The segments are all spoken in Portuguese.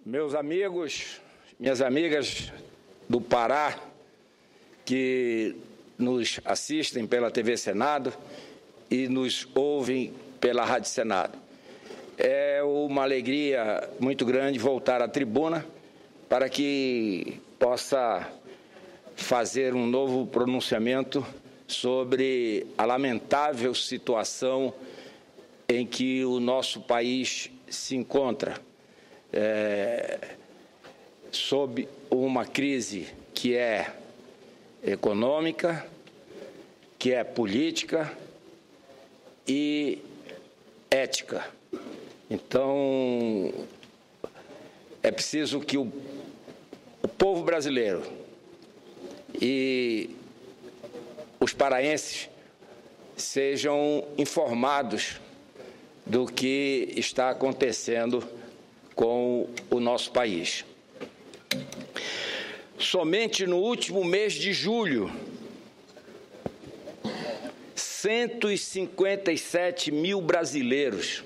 Meus amigos, minhas amigas do Pará, que nos assistem pela TV Senado e nos ouvem pela Rádio Senado. É uma alegria muito grande voltar à tribuna para que possa fazer um novo pronunciamento sobre a lamentável situação em que o nosso país se encontra, sob uma crise que é econômica, que é política e ética. Então, é preciso que o povo brasileiro e os paraenses sejam informados do que está acontecendo com o nosso país. Somente no último mês de julho, 157 mil brasileiros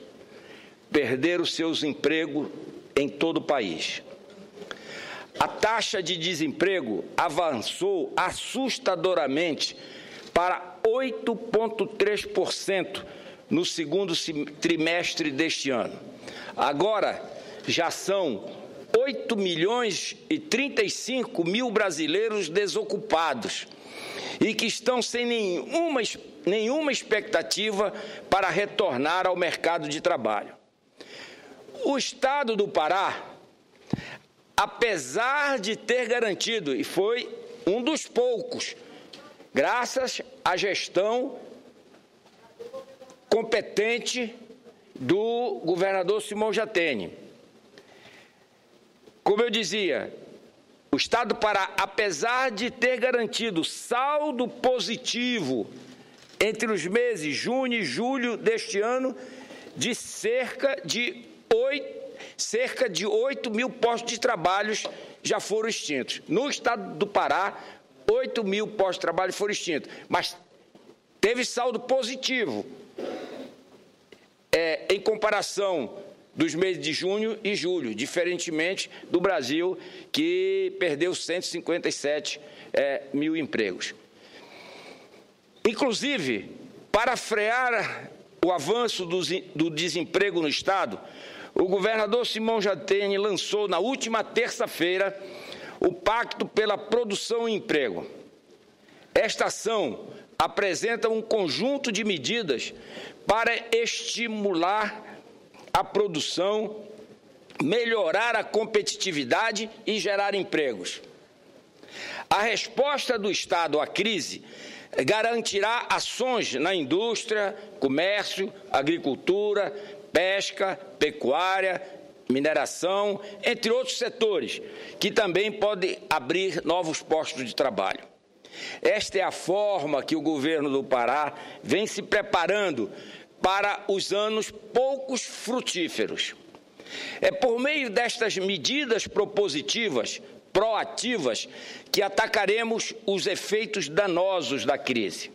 perderam seus empregos em todo o país. A taxa de desemprego avançou assustadoramente para 8,3% no segundo trimestre deste ano. Agora, já são 8 milhões e 35 mil brasileiros desocupados e que estão sem nenhuma expectativa para retornar ao mercado de trabalho. O Estado do Pará, apesar de ter garantido, e foi um dos poucos, graças à gestão competente do governador Simão Jatene. Como eu dizia, o Estado do Pará, apesar de ter garantido saldo positivo entre os meses junho e julho deste ano, de cerca de 8 mil postos de trabalho já foram extintos. No Estado do Pará, 8 mil postos de trabalho foram extintos, mas teve saldo positivo em comparação dos meses de junho e julho, diferentemente do Brasil, que perdeu 157 mil empregos. Inclusive, para frear o avanço do desemprego no Estado, o governador Simão Jatene lançou na última terça-feira o Pacto pela Produção e Emprego. Esta ação apresenta um conjunto de medidas para estimular a produção, melhorar a competitividade e gerar empregos. A resposta do Estado à crise garantirá ações na indústria, comércio, agricultura, pesca, pecuária, mineração, entre outros setores, que também podem abrir novos postos de trabalho. Esta é a forma que o governo do Pará vem se preparando para os anos poucos frutíferos. É por meio destas medidas propositivas, proativas, que atacaremos os efeitos danosos da crise.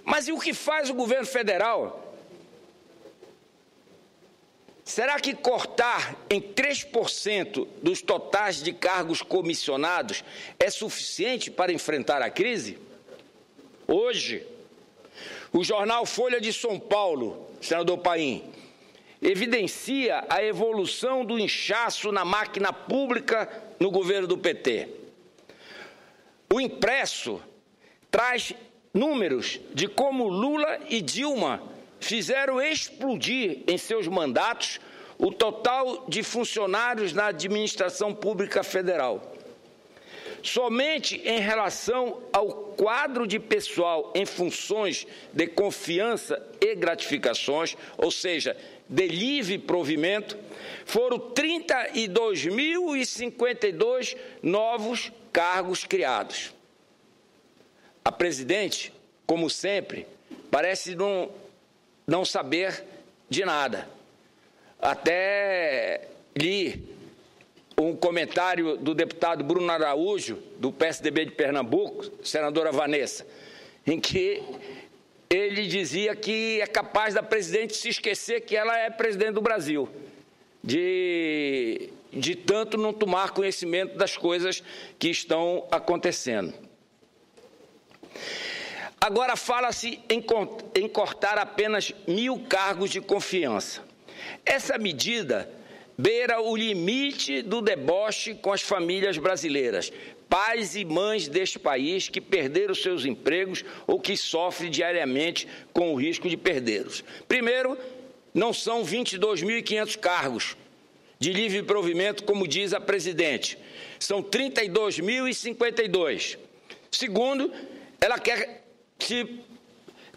Mas e o que faz o governo federal? Será que cortar em 3% dos totais de cargos comissionados é suficiente para enfrentar a crise? Hoje, o jornal Folha de São Paulo, senador Paim, evidencia a evolução do inchaço na máquina pública no governo do PT. O impresso traz números de como Lula e Dilma fizeram explodir em seus mandatos o total de funcionários na administração pública federal. Somente em relação ao quadro de pessoal em funções de confiança e gratificações, ou seja, de livre provimento, foram 32.052 novos cargos criados. A presidente, como sempre, parece não saber de nada. Até li um comentário do deputado Bruno Araújo, do PSDB de Pernambuco, senadora Vanessa, em que ele dizia que é capaz da presidente se esquecer que ela é presidente do Brasil, de de tanto não tomar conhecimento das coisas que estão acontecendo. Agora fala-se em cortar apenas 1.000 cargos de confiança. Essa medida beira o limite do deboche com as famílias brasileiras, pais e mães deste país que perderam seus empregos ou que sofrem diariamente com o risco de perdê-los. Primeiro, não são 22.500 cargos de livre provimento, como diz a presidente. São 32.052. Segundo, ela se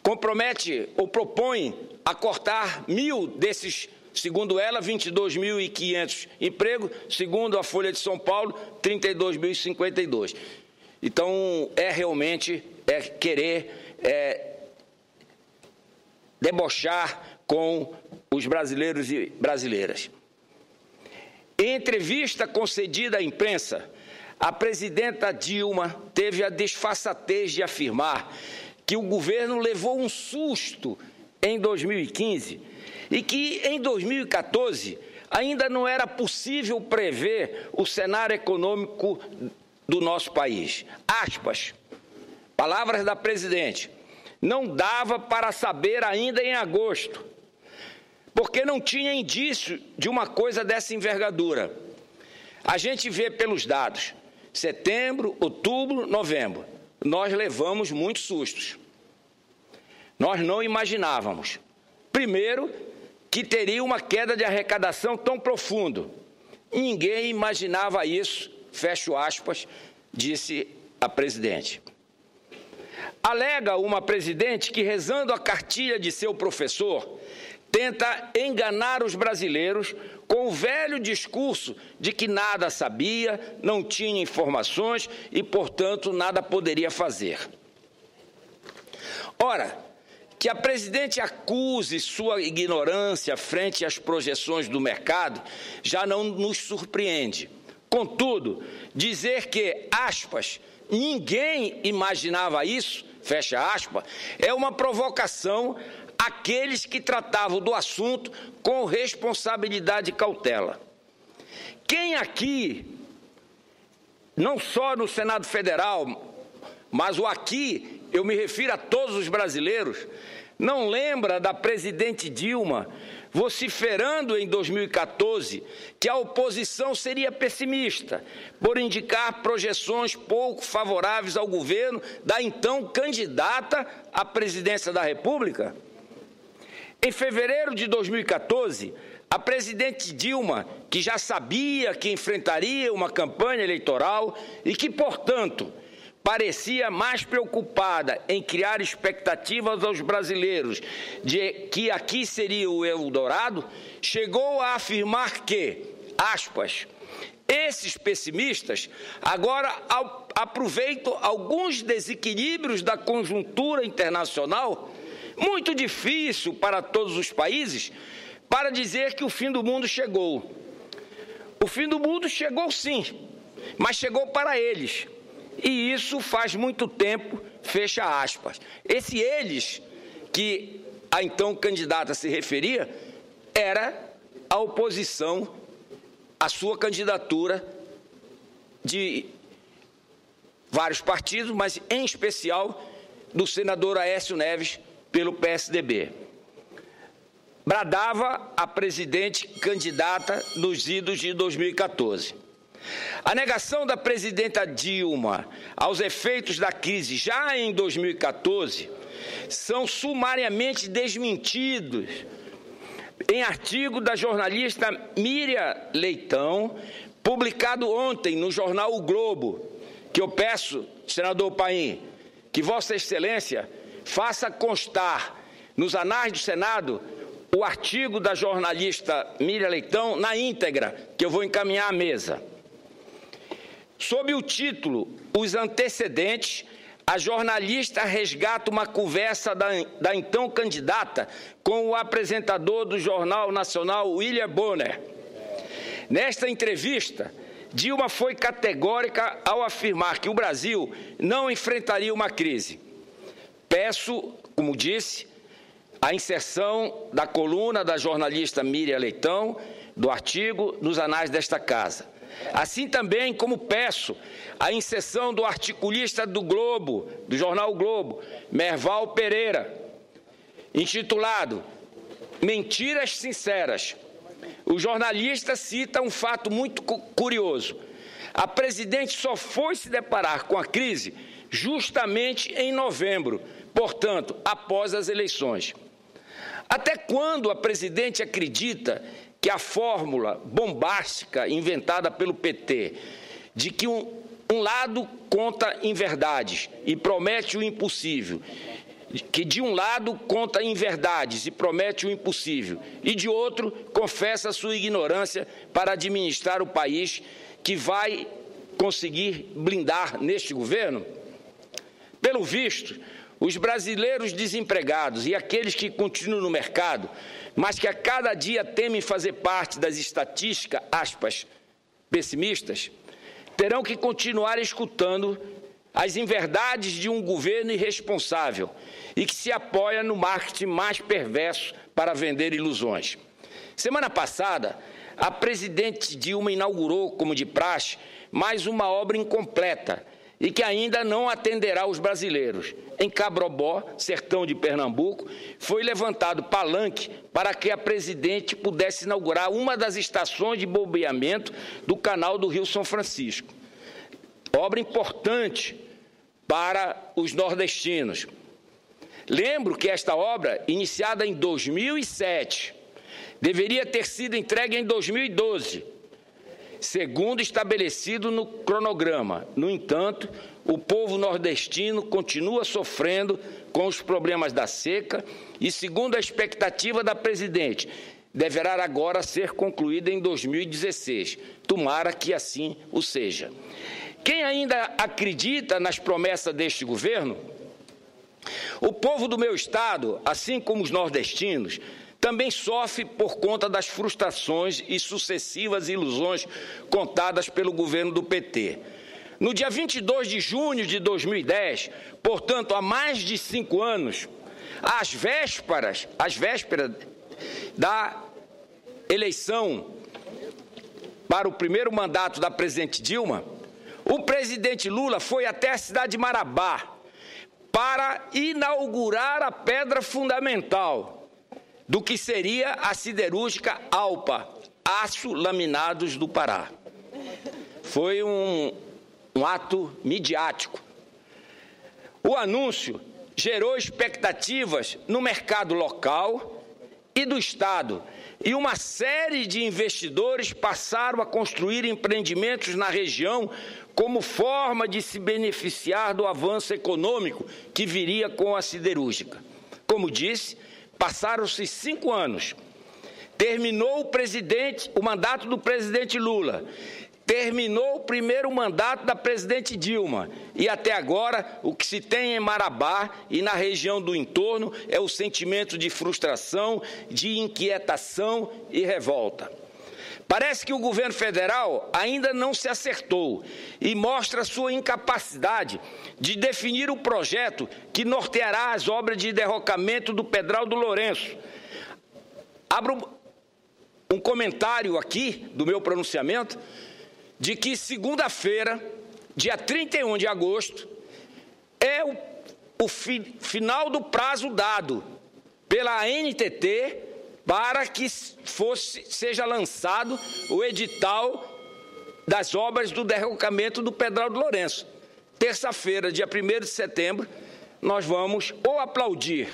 compromete ou propõe a cortar 1.000 desses, segundo ela, 22.500 empregos, segundo a Folha de São Paulo, 32.052. Então, realmente querer debochar com os brasileiros e brasileiras. Em entrevista concedida à imprensa, a presidenta Dilma teve a desfaçatez de afirmar que o governo levou um susto em 2015 e que em 2014 ainda não era possível prever o cenário econômico do nosso país. Aspas, palavras da presidente, não dava para saber ainda em agosto, porque não tinha indício de uma coisa dessa envergadura. A gente vê pelos dados, setembro, outubro, novembro, nós levamos muitos sustos. Nós não imaginávamos, primeiro, que teria uma queda de arrecadação tão profundo. Ninguém imaginava isso, fecho aspas, disse a presidente. Alega uma presidente que, rezando a cartilha de seu professor, tenta enganar os brasileiros com o velho discurso de que nada sabia, não tinha informações e, portanto, nada poderia fazer. Ora, que a presidente acuse sua ignorância frente às projeções do mercado já não nos surpreende. Contudo, dizer que, aspas, ninguém imaginava isso, fecha aspas, é uma provocação àqueles que tratavam do assunto com responsabilidade e cautela. Quem aqui, não só no Senado Federal, mas o aqui, eu me refiro a todos os brasileiros, não lembra da presidente Dilma vociferando em 2014 que a oposição seria pessimista por indicar projeções pouco favoráveis ao governo da então candidata à presidência da República? Em fevereiro de 2014, a presidente Dilma, que já sabia que enfrentaria uma campanha eleitoral e que, portanto, parecia mais preocupada em criar expectativas aos brasileiros de que aqui seria o Eldorado, chegou a afirmar que, aspas, esses pessimistas agora aproveitam alguns desequilíbrios da conjuntura internacional, muito difícil para todos os países, para dizer que o fim do mundo chegou. O fim do mundo chegou sim, mas chegou para eles. E isso faz muito tempo, fecha aspas. Esse eles que a então candidata se referia era a oposição à sua candidatura de vários partidos, mas em especial do senador Aécio Neves pelo PSDB. Bradava a presidente candidata nos idos de 2014. A negação da presidenta Dilma aos efeitos da crise já em 2014 são sumariamente desmentidos em artigo da jornalista Miriam Leitão, publicado ontem no jornal O Globo, que eu peço, senador Paim, que Vossa Excelência faça constar nos anais do Senado o artigo da jornalista Miriam Leitão na íntegra, que eu vou encaminhar à mesa. Sob o título Os Antecedentes, a jornalista resgata uma conversa da então candidata com o apresentador do Jornal Nacional, William Bonner. Nesta entrevista, Dilma foi categórica ao afirmar que o Brasil não enfrentaria uma crise. Peço, como disse, a inserção da coluna da jornalista Miriam Leitão do artigo nos anais desta Casa. Assim também como peço a inserção do articulista do Globo, do jornal o Globo, Merval Pereira, intitulado Mentiras Sinceras. O jornalista cita um fato muito curioso. A presidente só foi se deparar com a crise justamente em novembro, portanto, após as eleições. Até quando a presidente acredita que a fórmula bombástica inventada pelo PT, de que um lado conta inverdades e promete o impossível, que de um lado conta inverdades e promete o impossível, e de outro confessa sua ignorância para administrar o país, que vai conseguir blindar neste governo? Pelo visto, os brasileiros desempregados e aqueles que continuam no mercado, mas que a cada dia temem fazer parte das estatísticas, aspas, pessimistas, terão que continuar escutando as inverdades de um governo irresponsável e que se apoia no marketing mais perverso para vender ilusões. Semana passada, a presidente Dilma inaugurou, como de praxe, mais uma obra incompleta e que ainda não atenderá os brasileiros. Em Cabrobó, sertão de Pernambuco, foi levantado palanque para que a presidente pudesse inaugurar uma das estações de bombeamento do canal do Rio São Francisco. Obra importante para os nordestinos. Lembro que esta obra, iniciada em 2007, deveria ter sido entregue em 2012, segundo estabelecido no cronograma. No entanto, o povo nordestino continua sofrendo com os problemas da seca e, segundo a expectativa da presidente, deverá agora ser concluída em 2016. Tomara que assim o seja. Quem ainda acredita nas promessas deste governo? O povo do meu estado, assim como os nordestinos, também sofre por conta das frustrações e sucessivas ilusões contadas pelo governo do PT. No dia 22 de junho de 2010, portanto, há mais de 5 anos, às vésperas da eleição para o primeiro mandato da presidente Dilma, o presidente Lula foi até a cidade de Marabá para inaugurar a pedra fundamental do que seria a siderúrgica Alpa, Aço Laminados do Pará. Foi um ato midiático. O anúncio gerou expectativas no mercado local e do Estado, e uma série de investidores passaram a construir empreendimentos na região como forma de se beneficiar do avanço econômico que viria com a siderúrgica. Como disse, passaram-se 5 anos. Terminou o mandato do presidente Lula. Terminou o primeiro mandato da presidente Dilma. E até agora, o que se tem em Marabá e na região do entorno é o sentimento de frustração, de inquietação e revolta. Parece que o governo federal ainda não se acertou e mostra sua incapacidade de definir o projeto que norteará as obras de derrocamento do Pedral do Lourenço. Abro um comentário aqui do meu pronunciamento de que segunda-feira, dia 31 de agosto, é o final do prazo dado pela ANTT para que seja lançado o edital das obras do derrocamento do Pedral do Lourenço. Terça-feira, dia 1º de setembro, nós vamos ou aplaudir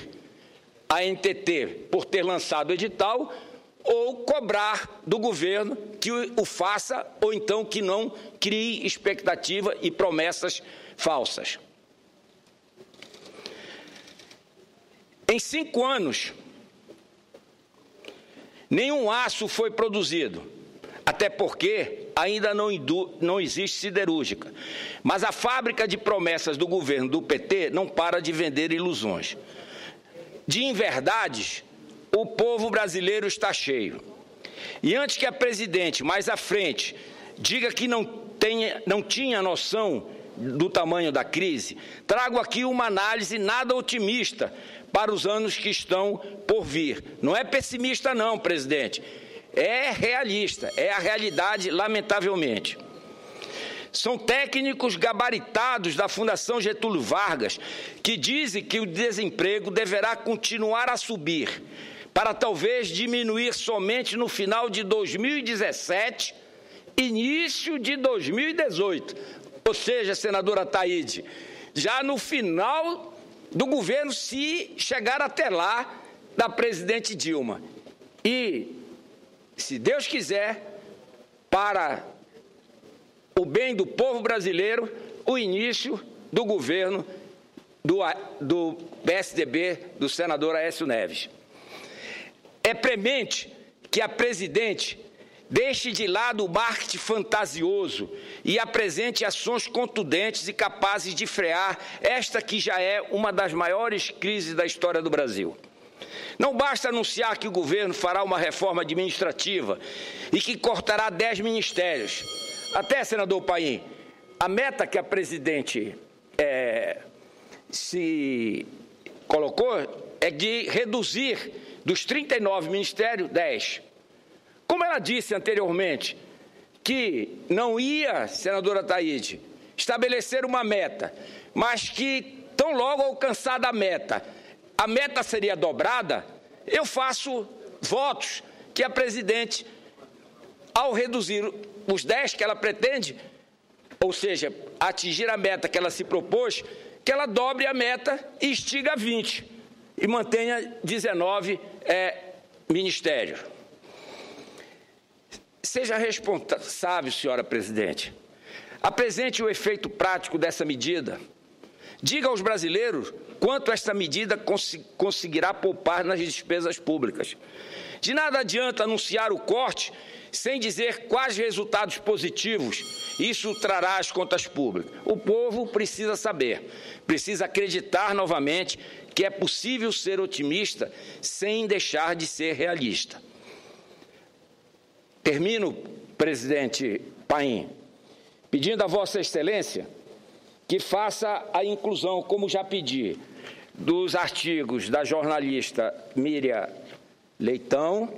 a ANTT por ter lançado o edital ou cobrar do governo que o faça ou então que não crie expectativa e promessas falsas. Em 5 anos, nenhum aço foi produzido, até porque ainda não existe siderúrgica. Mas a fábrica de promessas do governo do PT não para de vender ilusões. De inverdades, o povo brasileiro está cheio. E antes que a presidente, mais à frente, diga que não tinha noção do tamanho da crise, trago aqui uma análise nada otimista para os anos que estão por vir. Não é pessimista não, presidente. é realista, é a realidade, lamentavelmente. São técnicos gabaritados da Fundação Getúlio Vargas que dizem que o desemprego deverá continuar a subir, para talvez diminuir somente no final de 2017, início de 2018. Ou seja, senadora Ataíde, já no final do governo, se chegar até lá, da presidente Dilma. E, se Deus quiser, para o bem do povo brasileiro, o início do governo do PSDB, do senador Aécio Neves. É premente que a presidente deixe de lado o marketing fantasioso e apresente ações contundentes e capazes de frear esta que já é uma das maiores crises da história do Brasil. Não basta anunciar que o governo fará uma reforma administrativa e que cortará 10 ministérios. Até, senador Paim, a meta que a presidente se colocou é de reduzir dos 39 ministérios, 10. Como ela disse anteriormente, que não ia, senadora Ataíde, estabelecer uma meta, mas que tão logo alcançada a meta seria dobrada, eu faço votos que a presidente, ao reduzir os 10 que ela pretende, ou seja, atingir a meta que ela se propôs, que ela dobre a meta e estiga 20 e mantenha 19 ministérios. Seja responsável, senhora presidente. Apresente o efeito prático dessa medida. Diga aos brasileiros quanto esta medida conseguirá poupar nas despesas públicas. De nada adianta anunciar o corte sem dizer quais resultados positivos isso trará às contas públicas. O povo precisa saber, precisa acreditar novamente que é possível ser otimista sem deixar de ser realista. Termino, presidente Paim, pedindo a Vossa Excelência que faça a inclusão, como já pedi, dos artigos da jornalista Miriam Leitão,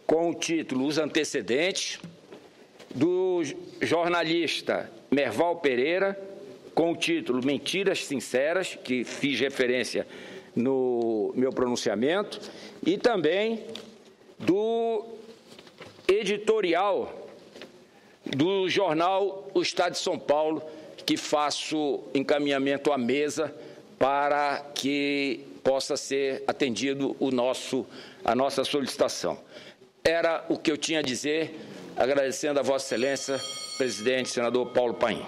com o título Os Antecedentes, do jornalista Merval Pereira, com o título Mentiras Sinceras, que fiz referência no meu pronunciamento, e também do editorial do jornal O Estado de São Paulo, que faço encaminhamento à mesa para que possa ser atendido a nossa solicitação. Era o que eu tinha a dizer, agradecendo a Vossa Excelência, presidente, senador Paulo Paim.